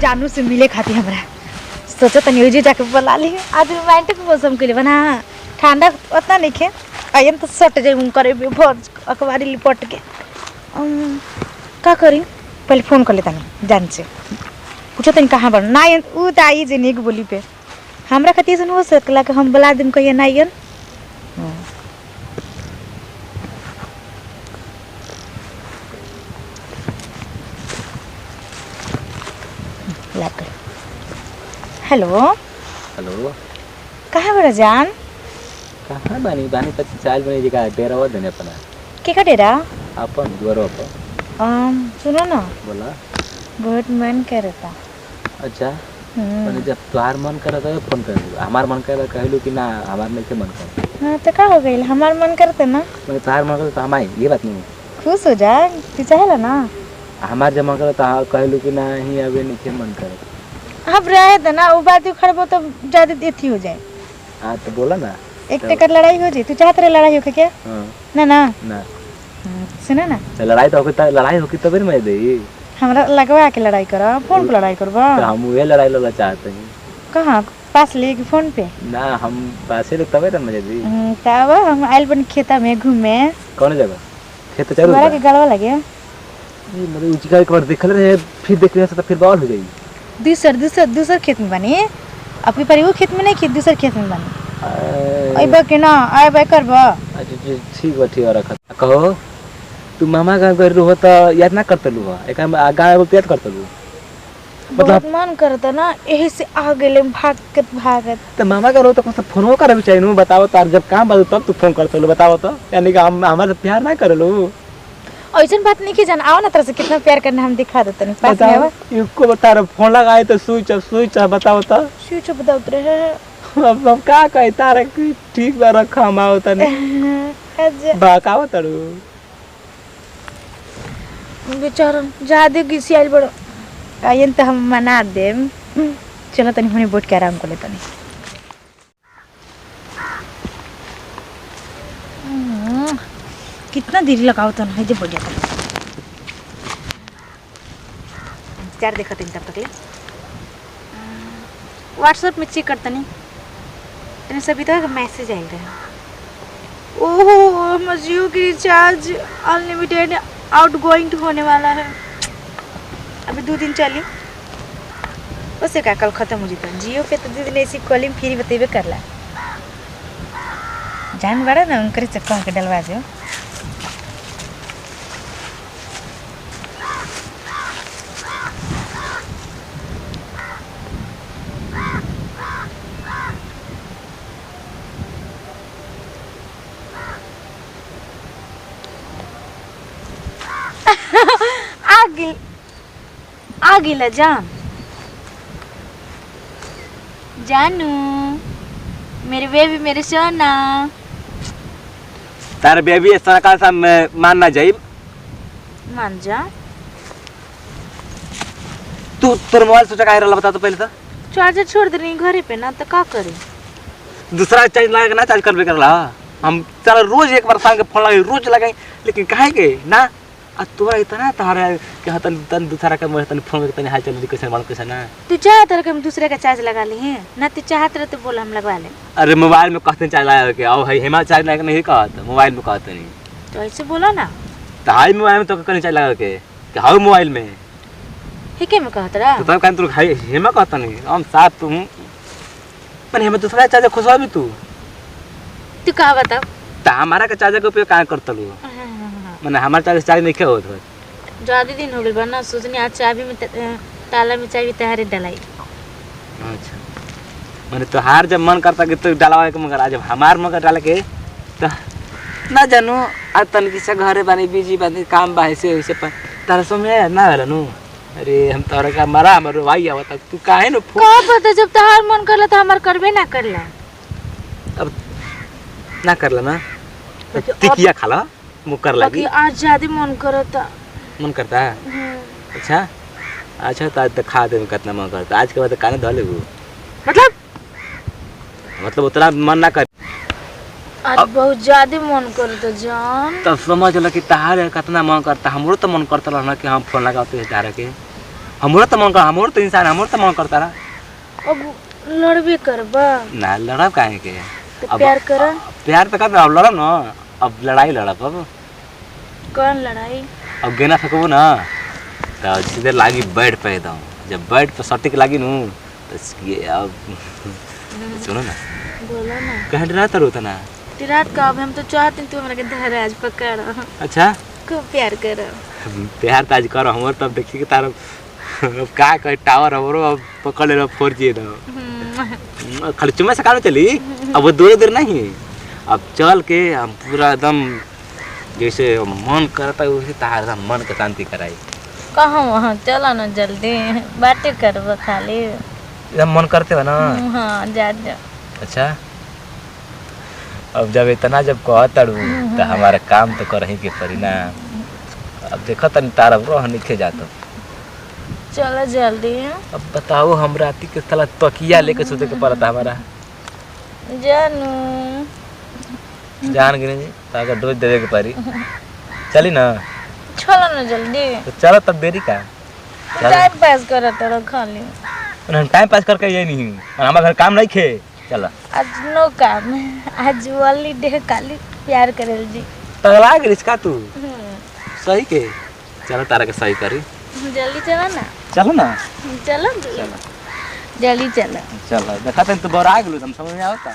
जानू से मिले खाती हमरा सोचा तनी ओजे जाके बुला ली। आज रोमांटिक मौसम के लिए बना ठंडा उतना नहीं खे आयन तो सट जाई करे भोज अखबारी लिपट के का करी पहले फोन कर लेता नहीं जान से पूछो तनी कहाँ बन ना उ त आई जे निक बोली पे हमरा खातिर से हो सकला कि हम बुला दिन कहिए ना आयन हेलो हेलो कहाँ बड़ा जान कहाँ बानी बानी तक चाल बने जगह डेरा हो देने अपना के डेरा अपन दुआरो पर सुनो ना बोला बहुत मन कर रहा अच्छा मैंने जब तुहार मन कर रहा था फोन कर दिया हमार मन कर रहा कहलू कि ना हमार नहीं के मन कर हाँ तो क्या हो गई हमार मन करते ना मैंने तुहार मन कर तो हम आई ये बात नहीं खुश हो जा तू चाहेला ना हमार जब मन कर तो कहलू कि ना ही अभी नहीं के मन कर अब रहे तो ना वो बात खराब हो तो ज्यादा देती हो जाए हाँ तो बोला ना एक टकर लड़ाई हो जाए तू चाहते रहे लड़ाई हो क्या ना ना ना सुना ना लड़ाई तो होगी तभी मैं दे हमरा लगवा के लड़ाई करो फोन पे लड़ाई करबा तो हम ये लड़ाई लड़ा चाहते हैं कहाँ पास ले कि फोन पे ना हम पासे लोग तबे तो मजे दी तब हम आइल बन खेता में घूमे कौन जगह खेत चलो हमारा के गलवा लगे ये मतलब उचका एक बार देख ले फिर देख ले तो फिर बवाल हो जाएगी दूसर खेत में बनी अपनी पर वो खेत में नहीं खेत दूसर खेत में बनी अइबा के ना आइबा करबा अच्छा ठीक बा ठीक रखा कहो तू मामा का कर रहो तो याद ना करते लू एक गाय बोलते याद करते लू मतलब मन करता ना यही से आ गेले भागत तो मामा का रहो तो कुछ फोन करे भी चाहिए बताओ तार जब काम बात तब तू फोन करते लो बताओ तो यानी कि हम हमारे प्यार ना कर लो ऐसा बात नहीं की जान आओ ना तरह से कितना प्यार करना हम दिखा देते नहीं पास में आवा इसको बता रहा फोन लगाए तो स्विच ऑफ बताओ तो स्विच ऑफ बताओ रे अब का कहे तारे की ठीक बा रखा हम आओ तने बाकाओ तरू बेचारा ज्यादा किसी आइल बड़ो आयन तो हम मना देम चलो तनी होने बैठ के आराम कर ले तनी कितना देरी लगाओ तो है जे बढ़िया तक चार देखा तीन तब तक ले व्हाट्सएप में चेक करता नहीं तेरे सभी तक मैसेज आए रहे ओह जियो की रिचार्ज अनलिमिटेड आउटगोइंग होने वाला है अभी 2 दिन चली उससे क्या कल खत्म हो जाता जियो पे तो 2 दिन ऐसी कॉलिंग फ्री बतेबे करला जान बड़ा ना उनकर चक्कर के डलवा दो आ गिला जानू मेरे बेबी मेरे सोना तार बेबी इस तरह का सा मानना जाए मान जा तू तेरा मोबाइल सोचा का रहला बता तो पहले तो चार्जर छोड़ दे रही घरे पे ना तो का करे दूसरा चार्ज लगा ना चार्ज करबे करला हम चल रोज एक बार शाम के फोन लगाई रोज लगाई लेकिन काहे के ना आ तोरा इतना तारा कि तन दूसरा का मैं तन फोन में तन हाल चल कैसे मान कैसे ना तू चाहत रहे कि हम दूसरे का चार्ज लगा ली हैं ना तू चाहत रहे तो बोल हम लगवा ले अरे मोबाइल में कहते चार्ज लगा के आओ भाई हेमा चार्ज लगा नहीं कहत मोबाइल में कहते नहीं तो ऐसे बोला ना तो हाई मोबाइल में तो कहीं चार्ज लगा के हाउ मोबाइल में ठीक है मैं कहत रहा तो तब कहन तू हाई हेमा कहता नहीं हम साथ तुम पर हेमा दूसरा चार्ज खुशवा भी तू का बता तो हमारा का चार्ज का उपयोग कहां करत लू माने हमार चार्ज नहीं के होत हो ज्यादा दिन हो गइल बा ना सोचनी आज चाबी में ताला में चाबी तहारे डलाई अच्छा माने तो हार जब मन करता कि तो डालवाए के मगर आज हमार मगर डाल के तो ना जानू आज तन किसे घरे बानी बिजी बानी काम बा ऐसे वैसे पर तारा समय ना होला नु अरे हम तोरा का मरा हमर भाई आवत तू काहे न का पता जब तहार मन करला तो हमार करबे ना करला अब ना करला ना टिकिया खाला मुकर लगी आज ज्यादा मन करता है अच्छा अच्छा तो आज खा दे कितना मन करता आज के बाद काने धले वो मतलब उतना मन ना कर आज बहुत ज्यादा मन करता जान तब समझ ल कि तहार कितना मन करता हमरो तो मन करता रहना कि हम फोन लगाते हैं तारा के हमरो तो मन कर, हमरो तो इंसान, हमरो तो मन करता रहा। अब लड़बे करबा ना लड़ब काहे के? तो प्यार कर। प्यार तो कर, अब लड़ब ना, अब लड़ाई लड़ब। अब कौन लड़ाई? अब गेना सकबो ना तो सीधे लागी बैठ पे दो, जब बैठ पे सटिक लागी नू तो ये अब सुनो ना, बोला ना कह डरा तो रोता ना। रात का अब हम तो चाहते तू हमरा के धराज पकड़। अच्छा खूब प्यार कर। प्यार तो आज करो हमर, तब देखी कि तार अब का कहे टावर हमरो अब पकड़ ले 4G दो। खाली चुम्मा से कानो चली, अब वो दूर दूर नहीं, अब चल के हम पूरा एकदम जैसे मन करता है उसे तार एकदम मन के शांति कराई। कहाँ वहाँ चला ना जल्दी, बातें करब खाली। एकदम मन करते हो ना? हाँ जा जा। अच्छा अब जब इतना जब कहतड़ू तो हमारा काम तो करही के पड़ी ना। अब देखो तनी तार अब रह निखे जातो। चलो जल्दी। अब बताओ हम राती के साला तकिया लेके सोते के पड़ता हमारा। जानू जान गिने जी ताका डोज देवे के पड़ी। चली ना? चलो ना जल्दी। तो चलो तब देरी का? टाइम पास कर तोरा खाली। हम टाइम पास करके ये नहीं, हमारा घर काम नहीं खे। चलो आज नो काम है, आज वाली डे खाली प्यार करेल जी। तगला गिरिस का तू सही के? चलो तारा के सही करी। जल्दी चला ना। चलो ना। चलो जल्दी चलो। चलो देखा तनी तो बड़ा आ गेलू, हम समझ में आवता।